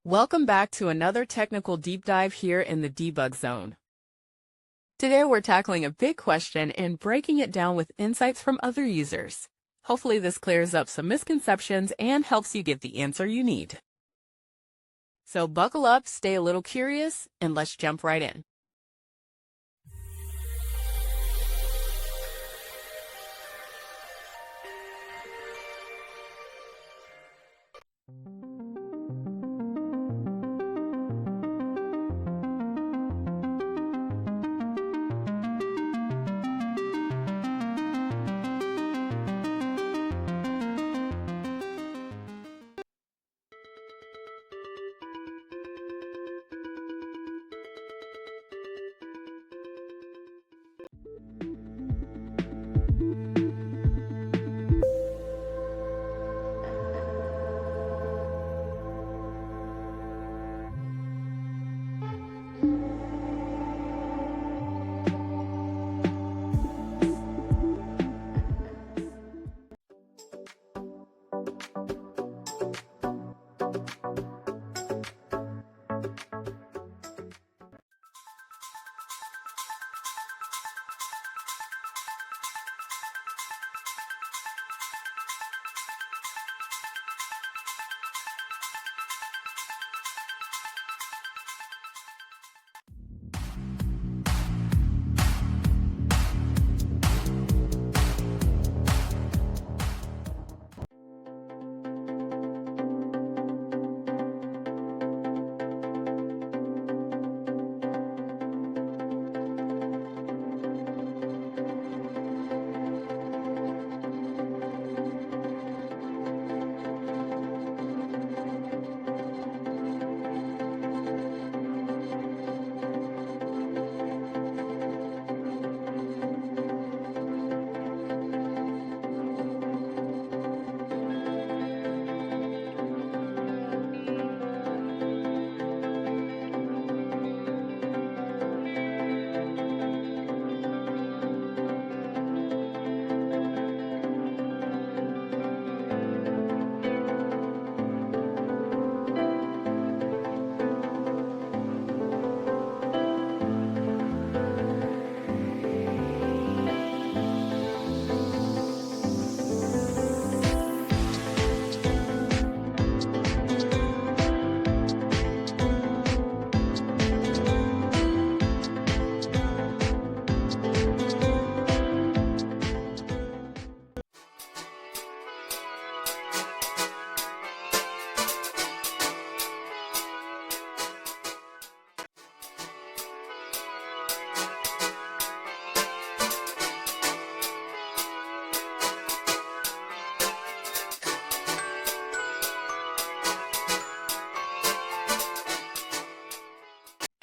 Welcome back to another technical deep dive here in the debug zone. Today we're tackling a big question and breaking it down with insights from other users. Hopefully this clears up some misconceptions and helps you get the answer you need. So buckle up, stay a little curious, and let's jump right in.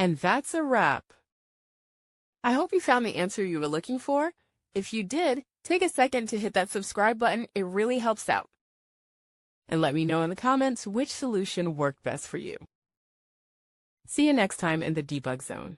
And that's a wrap. I hope you found the answer you were looking for. If you did, take a second to hit that subscribe button. It really helps out. And let me know in the comments which solution worked best for you. See you next time in the debug zone.